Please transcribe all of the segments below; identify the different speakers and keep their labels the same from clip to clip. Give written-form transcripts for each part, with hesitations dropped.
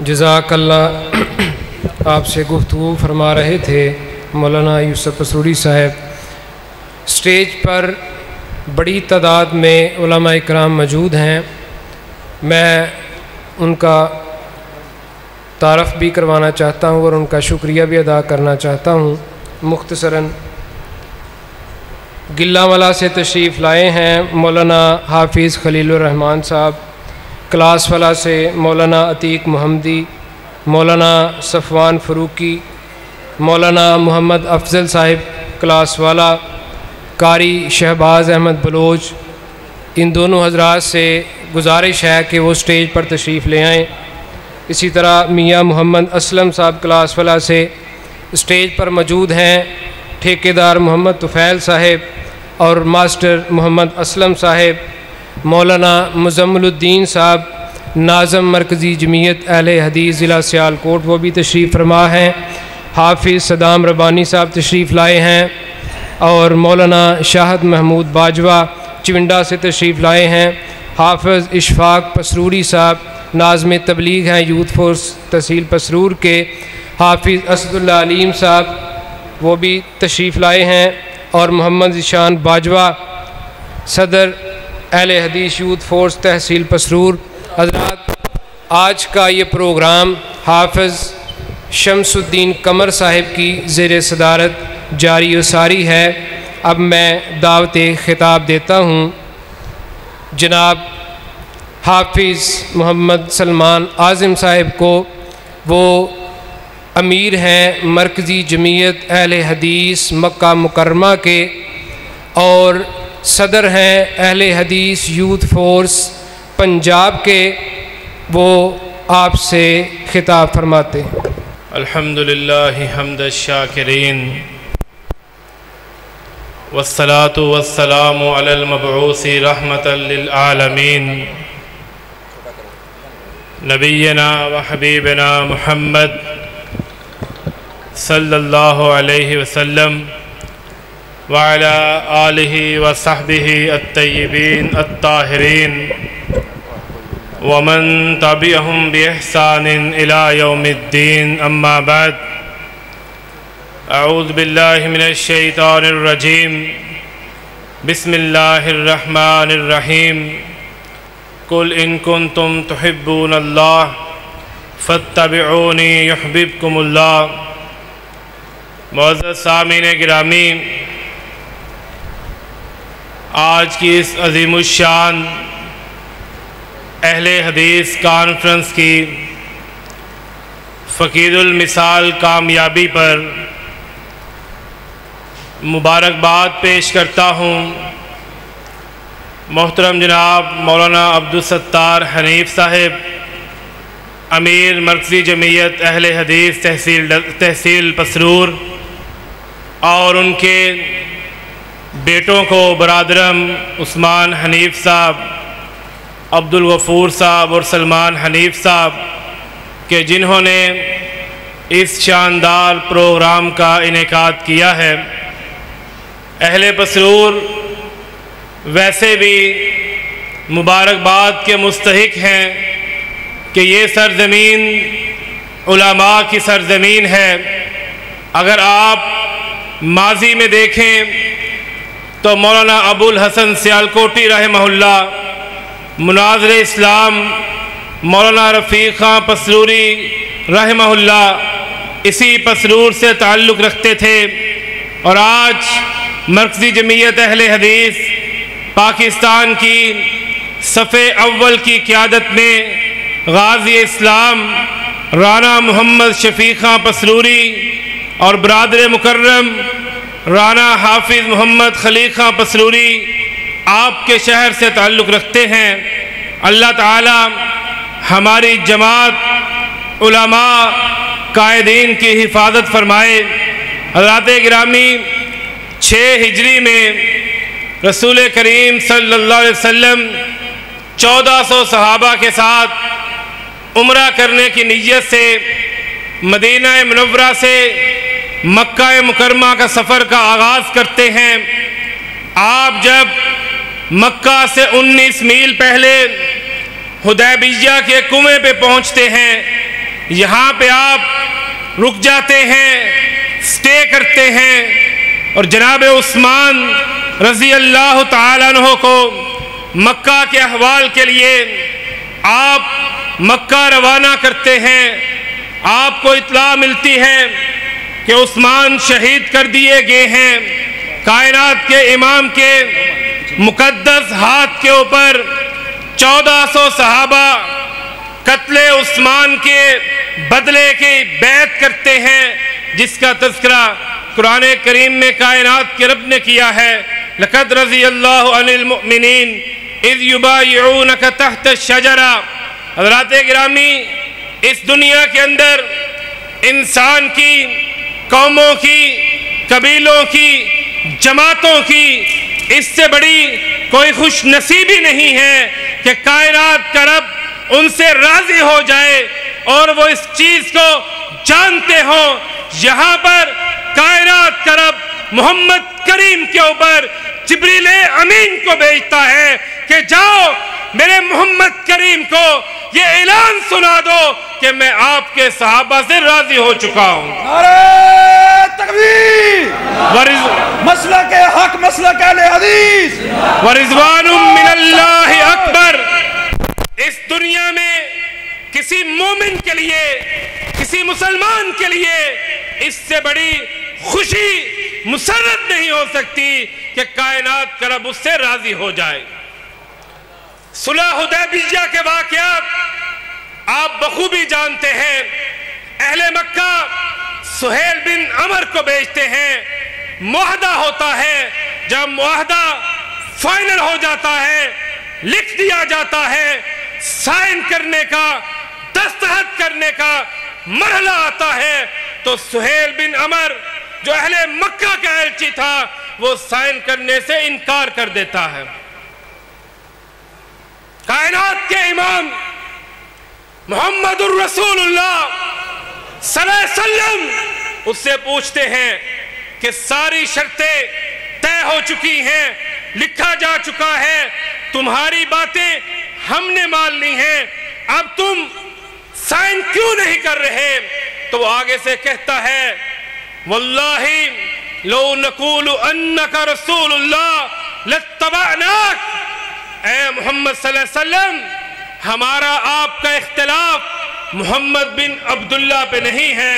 Speaker 1: جزاک اللہ آپ سے گفتگو فرما رہے تھے مولانا یوسف پسروری صاحب۔ اسٹیج پر بڑی تعداد میں علماء اکرام موجود ہیں، میں ان کا تعارف بھی کروانا چاہتا ہوں اور ان کا شکریہ بھی ادا کرنا چاہتا ہوں۔ مختصراً گلانوالہ سے تشریف لائے ہیں مولانا حافظ خلیل الرحمن صاحب، کلاس والا سے مولانا عتیق محمدی، مولانا صفوان فروقی، مولانا محمد افضل صاحب کلاس والا، قاری شہباز احمد بلوچ۔ ان دونوں حضرات سے گزارش ہے کہ وہ اسٹیج پر تشریف لے آئیں۔ اسی طرح میاں محمد اسلم صاحب کلاس والا سے اسٹیج پر موجود ہیں، ٹھیکیدار محمد طفیل صاحب اور ماسٹر محمد اسلم صاحب، مولانا مزمل الدین صاحب ناظم مرکزی جمعیت اہل حدیث ضلع سیالکوٹ، وہ بھی تشریف فرما ہیں۔ حافظ صدام ربانی صاحب تشریف لائے ہیں اور مولانا شاہد محمود باجوہ چونڈا سے تشریف لائے ہیں۔ حافظ اشفاق پسروری صاحب ناظم تبلیغ ہیں یوتھ فورس تحصیل پسرور کے۔ حافظ اسد اللہ علیم صاحب وہ بھی تشریف لائے ہیں اور محمد ذیشان باجوہ صدر اہل حدیث یوتھ فورس تحصیل پسرور۔ حضرات، آج کا یہ پروگرام حافظ شمس الدین قمر صاحب کی زیر صدارت جاری و ساری ہے۔ اب میں دعوت خطاب دیتا ہوں جناب حافظ محمد سلمان اعظم صاحب کو۔ وہ امیر ہیں مرکزی جمعیت اہل حدیث مکہ مکرمہ کے اور صدر ہیں اہل حدیث یوتھ فورس پنجاب کے۔ وہ آپ سے خطاب فرماتے ہیں۔
Speaker 2: الحمدللہ حمد الشاکرین والصلاة والسلام علی المبعوث رحمة للعالمین نبینا و حبیبنا محمد صلی اللہ علیہ وسلم وعلی آلہ وصحبہ الطیبین الطاہرین ومن تبعهم بإحسان إلى يوم الدين، أما بعد، أعوذ بالله من الشيطان الرجيم، بسم الله الرحمن الرحيم، قل إن كنتم تحبون الله فاتبعوني يحببكم الله۔ معزز سامعین گرامی، آج کی اس عظیم الشان اہل حدیث کانفرنس کی فقیر المثال کامیابی پر مبارکباد پیش کرتا ہوں۔ محترم جناب مولانا عبدالستار حنیف صاحب، امیر مرکزی جمعیت اہل حدیث تحصیل پسرور، اور ان کے بیٹوں کو برادرم عثمان حنیف صاحب، عبدالغفور صاحب اور سلمان حنیف صاحب کہ جنہوں نے اس شاندار پروگرام کا انعقاد کیا ہے۔ اہل پسرور ویسے بھی مبارکباد کے مستحق ہیں کہ یہ سرزمین علماء کی سرزمین ہے۔ اگر آپ ماضی میں دیکھیں تو مولانا ابو الحسن سیالکوٹی رحمہ اللہ، مناظر اسلام مولانا رفیق خان پسروری رحمہ اللہ اسی پسرور سے تعلق رکھتے تھے، اور آج مرکزی جمعیت اہل حدیث پاکستان کی صف اول کی قیادت میں غازی اسلام رانا محمد شفیق خان پسروری اور برادر مکرم رانا حافظ محمد خلیق خان پسروری آپ کے شہر سے تعلق رکھتے ہیں۔ اللہ تعالی ہماری جماعت علماء قائدین کی حفاظت فرمائے۔ حضرات گرامی، 6 ہجری میں رسول کریم صلی اللہ علیہ وسلم 1400 صحابہ کے ساتھ عمرہ کرنے کی نیت سے مدینہ منورہ سے مکہ مکرمہ کا سفر کا آغاز کرتے ہیں۔ آپ جب مکہ سے 19 میل پہلے حدیبیہ کے کنویں پہ پہنچتے ہیں یہاں پہ آپ رک جاتے ہیں، سٹے کرتے ہیں، اور جناب عثمان رضی اللہ تعالیٰ عنہ کو مکہ کے احوال کے لیے آپ مکہ روانہ کرتے ہیں۔ آپ کو اطلاع ملتی ہے کہ عثمان شہید کر دیے گئے ہیں۔ کائنات کے امام کے مقدس ہاتھ کے اوپر 1400 صحابہ قتل عثمان کے بدلے کی بیعت کرتے ہیں، جس کا تذکرہ قرآن کریم میں کائنات کے رب نے کیا ہے۔ لقد رضی اللہ عن المؤمنین اذ یبایعونک تحت الشجرہ۔ حضرات گرامی، اس دنیا کے اندر انسان کی، قوموں کی، قبیلوں کی، جماعتوں کی اس سے بڑی کوئی خوش نصیبی نہیں ہے کہ کائنات کا رب ان سے راضی ہو جائے اور وہ اس چیز کو جانتے ہوں۔ یہاں پر کائنات کا رب محمد کریم کے اوپر جبریل امین کو بھیجتا ہے کہ جاؤ میرے محمد کریم کو یہ اعلان سنا دو کہ میں آپ کے صحابہ سے راضی ہو چکا ہوں۔
Speaker 3: نعرہ تکبیر، مسلک حق، مسلک اہل حدیث،
Speaker 2: ورضوان من اللہ اکبر۔ اس دنیا میں کسی مومن کے لیے، کسی مسلمان کے لیے اس سے بڑی خوشی مسرت نہیں ہو سکتی کہ کائنات کا رب اس سے راضی ہو جائے۔ صلح حدیبیہ کے واقعات آپ بخوبی جانتے ہیں۔ اہل مکہ سہیل بن عمر کو بھیجتے ہیں، معاہدہ ہوتا ہے۔ جب معاہدہ فائنل ہو جاتا ہے، لکھ دیا جاتا ہے، سائن کرنے کا، دستخط کرنے کا مرحلہ آتا ہے، تو سہیل بن عمر جو اہل مکہ کا ایلچی تھا وہ سائن کرنے سے انکار کر دیتا ہے۔ کائنات کے امام محمد الرسول اللہ صلی اللہ علیہ وسلم اس سے پوچھتے ہیں کہ ساری شرطیں طے ہو چکی ہیں، لکھا جا چکا ہے، تمہاری باتیں ہم نے مان لی ہیں، اب تم سائن کیوں نہیں کر رہے؟ تو وہ آگے سے کہتا ہے واللہ لو نقول انک رسول اللہ لاتبعناک۔ اے محمد صلی اللہ علیہ وسلم، ہمارا آپ کا اختلاف محمد بن عبداللہ پہ نہیں ہے،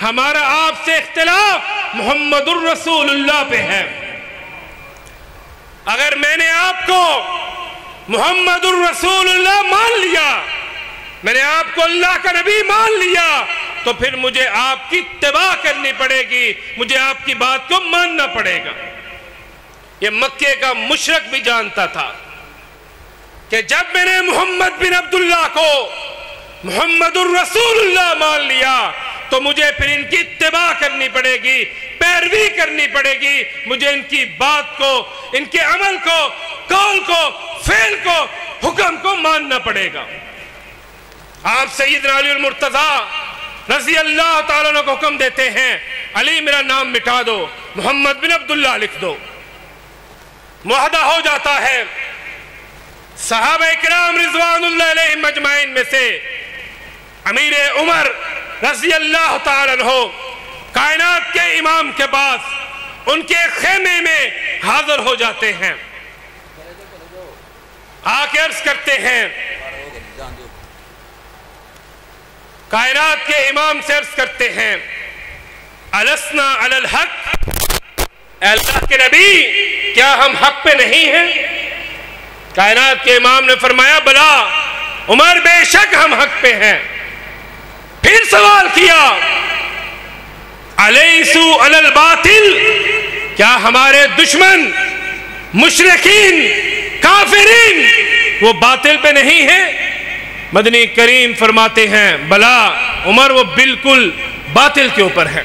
Speaker 2: ہمارا آپ سے اختلاف محمد الرسول اللہ پہ ہے۔ اگر میں نے آپ کو محمد الرسول اللہ مان لیا، میں نے آپ کو اللہ کا نبی مان لیا، تو پھر مجھے آپ کی اتباع کرنی پڑے گی، مجھے آپ کی بات کو ماننا پڑے گا۔ یہ مکے کا مشرک بھی جانتا تھا کہ جب میں نے محمد بن عبداللہ کو محمد الرسول اللہ مان لیا تو مجھے پھر ان کی اتباع کرنی پڑے گی، پیروی کرنی پڑے گی، مجھے ان کی بات کو، ان کے عمل کو، قول کو، فعل کو، حکم کو ماننا پڑے گا۔ آپ سیدنا علی المرتضیٰ رضی اللہ تعالیٰ عنہ کو حکم دیتے ہیں علی میرا نام مٹا دو، محمد بن عبداللہ لکھ دو۔ معاہدہ ہو جاتا ہے۔ صحابہ کرام رضوان اللہ علیہم مجمعین میں سے امیر عمر رضی اللہ تعالیٰ عنہ کائنات کے امام کے پاس ان کے خیمے میں حاضر ہو جاتے ہیں، آ کے عرض کرتے ہیں، کائنات کے امام سے عرض کرتے ہیں السنا علی الحق، اے اللہ کے نبی کیا ہم حق پہ نہیں ہیں؟ کائنات کے امام نے فرمایا بلا عمر بے شک ہم حق پہ ہیں۔ پھر سوال کیا علیسو علی الباطل، کیا ہمارے دشمن مشرکین کافرین وہ باطل پہ نہیں ہیں؟ مدنی کریم فرماتے ہیں بلا عمر وہ بالکل باطل کے اوپر ہیں۔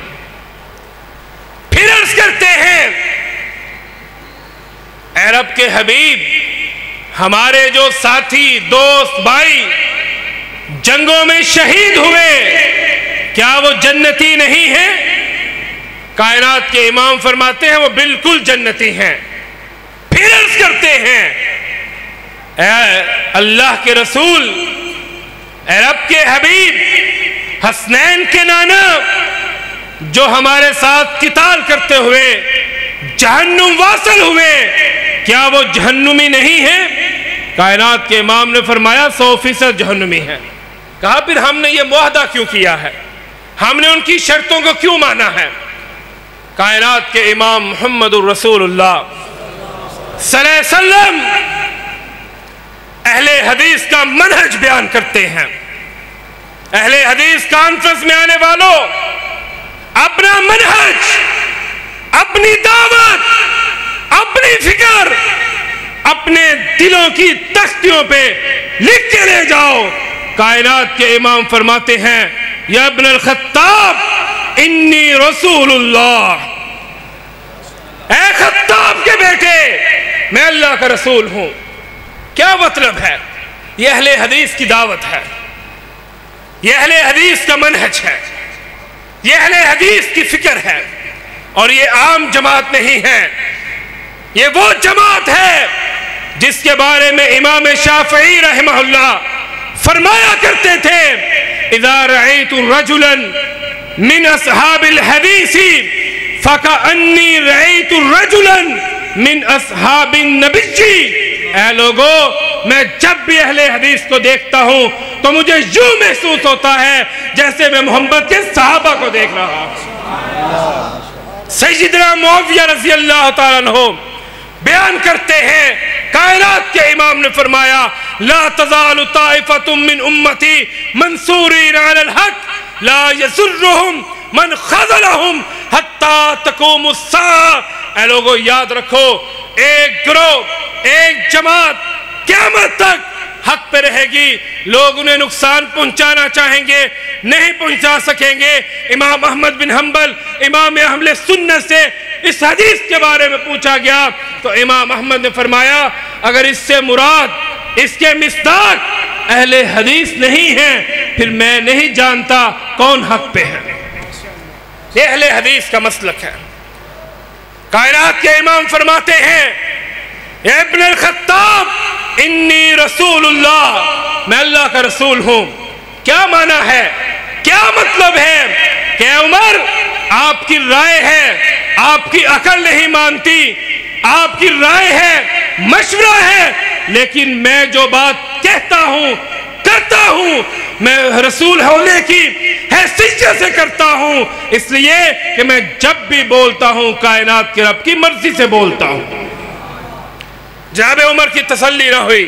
Speaker 2: پھر عرض کرتے ہیں اے رب کے حبیب ہمارے جو ساتھی دوست بھائی جنگوں میں شہید ہوئے کیا وہ جنتی نہیں ہیں؟ کائنات کے امام فرماتے ہیں وہ بالکل جنتی ہیں۔ پھر عرض کرتے ہیں اے اللہ کے رسول، اے رب کے حبیب حسنین کے نانا جو ہمارے ساتھ قتال کرتے ہوئے جہنم واصل ہوئے، کیا وہ جہنمی نہیں ہیں؟ کائنات کے امام نے فرمایا 100% جہنمی ہے۔ کہا پھر ہم نے یہ معاہدہ کیوں کیا ہے؟ ہم نے ان کی شرطوں کو کیوں مانا ہے؟ کائنات کے امام محمد الرسول اللہ صلی اللہ علیہ وسلم اہل حدیث کا منہج بیان کرتے ہیں۔ اہل حدیث کانفرنس میں آنے والوں، اپنا منہج، اپنی دعوت، اپنی فکر اپنے دلوں کی تختیوں پہ لکھ کے لے جاؤ۔ کائنات کے امام فرماتے ہیں یا ابن الخطاب انی رسول اللہ، اے خطاب کے بیٹے میں اللہ کا رسول ہوں۔ کیا مطلب ہے؟ یہ اہل حدیث کی دعوت ہے، یہ اہل حدیث کا منہج ہے، یہ اہل حدیث کی فکر ہے، اور یہ عام جماعت نہیں ہے۔ یہ وہ جماعت ہے جس کے بارے میں امام شافعی رحمہ اللہ فرمایا کرتے تھے اذا رأیت رجلا من اصحاب الحدیث فکأنی رأیت رجلا من اصحاب النبی۔ اے لوگو، میں جب بھی اہل حدیث کو دیکھتا ہوں تو مجھے یوں محسوس ہوتا ہے جیسے میں محمد کے صحابہ کو دیکھ رہا ہوں۔ سیدنا معاویہ رضی اللہ تعالیٰ عنہ بیان کرتے ہیں، کائنات کے امام نے فرمایا لا تزال طائفۃ من امتی منصورین علی الحق لا یضرهم من خذلهم حتی تقوم الساعہ۔ اے لوگو یاد رکھو، ایک گروہ، ایک جماعت قیامت تک حق پہ رہے گی، لوگ انہیں نقصان پہنچانا چاہیں گے نہیں پہنچا سکیں گے۔ امام احمد بن حنبل امام اہل سنت سے اس حدیث کے بارے میں پوچھا گیا تو امام احمد نے فرمایا اگر اس سے مراد اس کے مصداق اہل حدیث نہیں ہیں پھر میں نہیں جانتا کون حق پہ ہے۔ یہ اہل حدیث کا مسلک ہے۔ کائنات کے امام فرماتے ہیں اے ابن الخطاب انی رسول اللہ، میں اللہ کا رسول ہوں۔ کیا معنی ہے؟ کیا مطلب ہے کہ عمر آپ کی رائے ہے، آپ کی عقل نہیں مانتی، آپ کی رائے ہے، مشورہ ہے، لیکن میں جو بات کہتا ہوں کرتا ہوں میں رسول ہونے کی حیثیت سے کرتا ہوں، اس لیے کہ میں جب بھی بولتا ہوں کائنات کے رب کی مرضی سے بولتا ہوں۔ جناب عمر کی تسلی نہ ہوئی،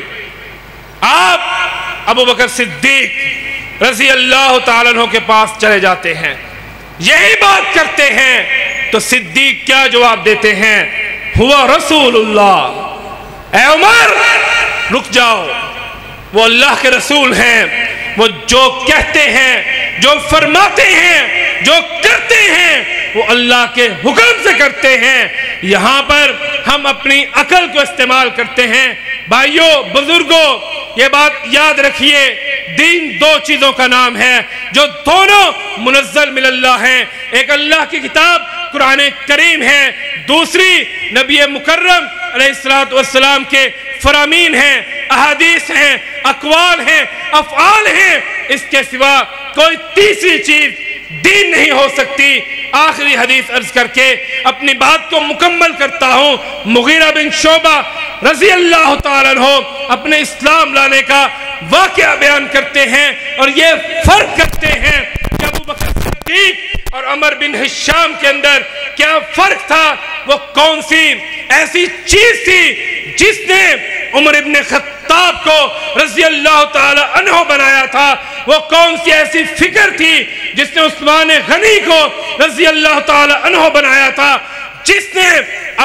Speaker 2: آپ ابو بکر صدیق رضی اللہ تعالیٰ عنہ کے پاس چلے جاتے ہیں، یہی بات کرتے ہیں تو صدیق کیا جواب دیتے ہیں؟ ہوا رسول اللہ۔ اے عمر رک جاؤ، وہ اللہ کے رسول ہیں، وہ جو کہتے ہیں، جو فرماتے ہیں، جو کرتے ہیں وہ اللہ کے حکم سے کرتے ہیں۔ یہاں پر ہم اپنی عقل کو استعمال کرتے ہیں۔ بھائیوں، بزرگوں، یہ بات یاد رکھیے، دین دو چیزوں کا نام ہے جو دونوں منزل من اللہ ہیں۔ ایک اللہ کی کتاب قرآن کریم ہے، دوسری نبی مکرم علیہ السلام کے فرامین ہیں، احادیث ہیں، اقوال ہیں، افعال ہیں۔ اس کے سوا کوئی تیسری چیز دین نہیں ہو سکتی۔ آخری حدیث عرض کر کے اپنی بات کو مکمل کرتا ہوں۔ مغیرہ بن شعبہ رضی اللہ تعالیٰ عنہ اپنے اسلام لانے کا واقعہ بیان کرتے ہیں اور یہ فرق کرتے ہیں کہ ابو بکر صدیق اور عمر بن ہشام کے اندر کیا فرق تھا۔ وہ کون سی ایسی چیز تھی جس نے عمر ابن خطاب کو رضی اللہ تعالی عنہ بنایا تھا؟ وہ کون سی ایسی فکر تھی جس نے عثمان غنی کو رضی اللہ تعالی عنہ بنایا تھا؟ جس نے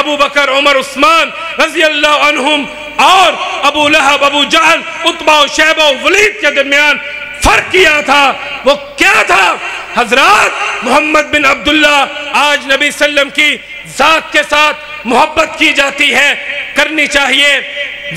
Speaker 2: ابو بکر، عمر، عثمان رضی اللہ عنہم اور ابو لہب، ابو جہل، عتبہ و شیبہ و ولید کے درمیان فرق کیا تھا؟ وہ کیا تھا؟ حضرات، محمد بن عبداللہ آج نبی صلی اللہ علیہ وسلم کی ذات کے ساتھ محبت کی جاتی ہے، کرنی چاہیے،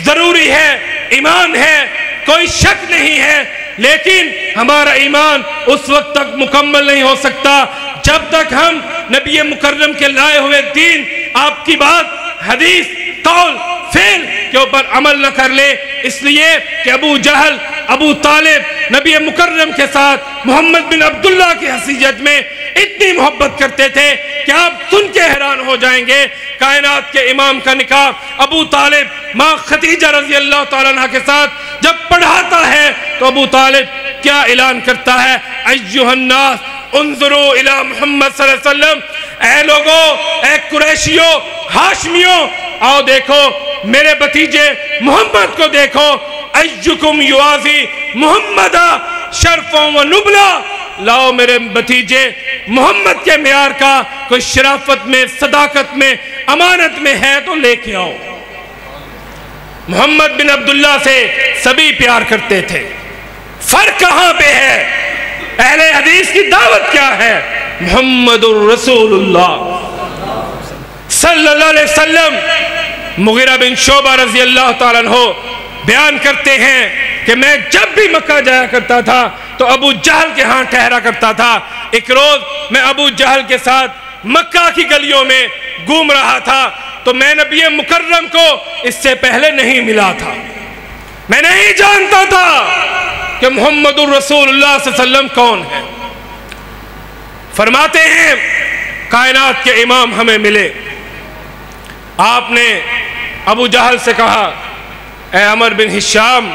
Speaker 2: ضروری ہے، ایمان ہے، کوئی شک نہیں ہے، لیکن ہمارا ایمان اس وقت تک مکمل نہیں ہو سکتا جب تک ہم نبی مکرم کے لائے ہوئے دین، آپ کی بات، حدیث، قول، فعل کے اوپر عمل نہ کر لے۔ اس لیے کہ ابو جہل ابو طالب نبی مکرم کے ساتھ محمد بن عبداللہ کی حیثیت میں اتنی محبت کرتے تھے کہ آپ سن کے حیران ہو جائیں گے. کائنات کے امام کا نکاح ابو طالب ماں خدیجہ رضی اللہ تعالیٰ عنہ کے ساتھ جب پڑھاتا ہے تو ابو طالب کیا اعلان کرتا ہے؟ ایھا الناس انظروا الی محمد صلی اللہ علیہ وسلم، اے لوگو، اے قریشیوں، ہاشمیوں، آؤ دیکھو میرے بھتیجے محمد کو دیکھو. ایکم یوازی محمد شرف و نبلا، لاؤ میرے بھتیجے محمد کے معیار کا کوئی شرافت میں، صداقت میں، امانت میں ہے تو لے کے آؤ. محمد بن عبداللہ سے سبھی پیار کرتے تھے. فرق کہاں پہ ہے؟ اہل حدیث کی دعوت کیا ہے؟ محمد الرسول اللہ صلی اللہ علیہ وسلم. مغیرہ بن شعبہ رضی اللہ تعالیٰ عنہ بیان کرتے ہیں کہ میں جب بھی مکہ جایا کرتا تھا تو ابو جہل کے ہاں ٹھہرا کرتا تھا. ایک روز میں ابو جہل کے ساتھ مکہ کی گلیوں میں گھوم رہا تھا تو میں نبی مکرم کو اس سے پہلے نہیں ملا تھا. میں نہیں جانتا تھا کہ محمد الرسول اللہ صلی اللہ علیہ وسلم کون ہے. فرماتے ہیں کائنات کے امام ہمیں ملے. آپ نے ابو جہل سے کہا اے عمر بن ہشام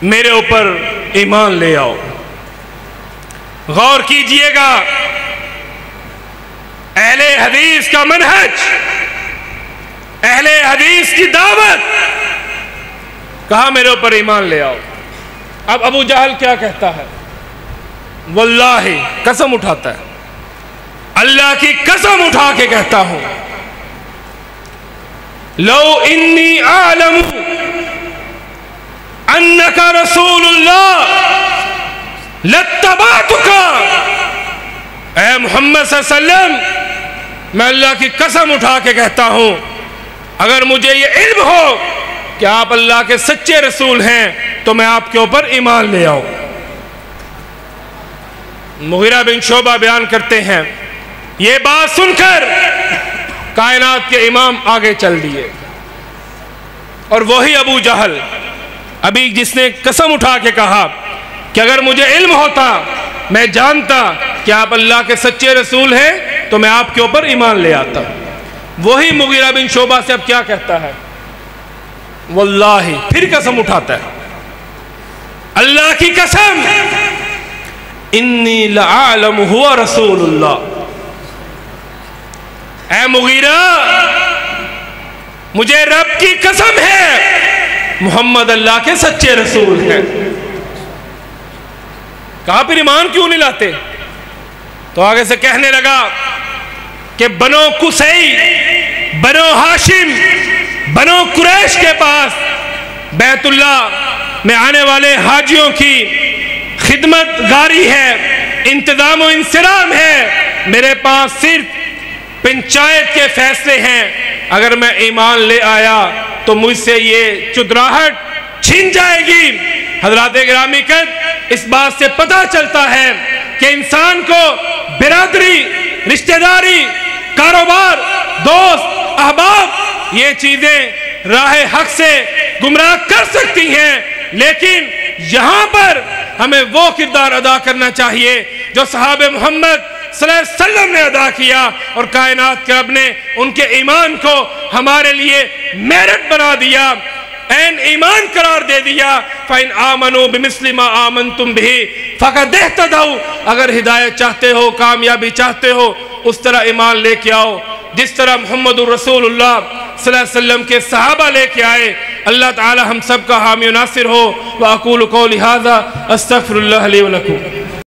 Speaker 2: میرے اوپر ایمان لے آؤ. غور کیجئے گا اہل حدیث کا منہج، اہل حدیث کی دعوت. کہا میرے اوپر ایمان لے آؤ. اب ابو جہل کیا کہتا ہے؟ واللہ، قسم اٹھاتا ہے، اللہ کی قسم اٹھا کے کہتا ہوں، لو انی اعلم انک رسول اللہ لاتبعتک. اے محمد صلی اللہ علیہ وسلم، میں اللہ کی قسم اٹھا کے کہتا ہوں اگر مجھے یہ علم ہو کہ آپ اللہ کے سچے رسول ہیں تو میں آپ کے اوپر ایمان لے آؤں. مغیرہ بن شعبہ بیان کرتے ہیں یہ بات سن کر کائنات کے امام آگے چل دیے اور وہی ابو جہل ابھی جس نے قسم اٹھا کے کہا کہ اگر مجھے علم ہوتا، میں جانتا کہ آپ اللہ کے سچے رسول ہیں تو میں آپ کے اوپر ایمان لے آتا، وہی مغیرہ بن شعبہ سے اب کیا کہتا ہے؟ واللہ، پھر قسم اٹھاتا ہے، اللہ کی قسم، انی لعالم ہوا رسول اللہ. اے مغیرہ، مجھے رب کی قسم ہے محمد اللہ کے سچے رسول ہیں. کہا پھر ایمان کیوں نہیں لاتے؟ تو آگے سے کہنے لگا کہ بنو قصی، بنو ہاشم، بنو قریش کے پاس بیت اللہ میں آنے والے حاجیوں کی خدمت گاری ہے، انتظام و انصرام ہے، میرے پاس صرف پنچایت کے فیصلے ہیں. اگر میں ایمان لے آیا تو مجھ سے یہ چدراہٹ چھن جائے گی. حضرات گرامی قدر، اس بات سے پتہ چلتا ہے کہ انسان کو برادری، رشتہ داری، کاروبار، دوست، احباب، یہ چیزیں راہ حق سے گمراہ کر سکتی ہیں، لیکن یہاں پر ہمیں وہ کردار ادا کرنا چاہیے جو صحابہ محمد صلی اللہ علیہ وسلم نے ادا کیا اور کائنات کے رب نے ان کے ایمان کو ہمارے لیے میرٹ بنا دیا، این ایمان قرار دے دیا. فَإِنْ آمَنُوا بِمِثْلِ مَا آمَنْتُمْ بِهِ فَقَدْ اهْتَدَوْا. اگر ہدایت چاہتے ہو، کامیابی چاہتے ہو، اس طرح ایمان لے کے آؤ جس طرح محمد الرسول اللہ صلی اللہ علیہ وسلم کے صحابہ لے کے آئے. اللہ تعالی ہم سب کا حامی و ناصر ہو. وَأَقُولُ قَوْلِي هَذَا أَسْتَغْفِرُ اللَّهَ لِي وَلَكُمْ.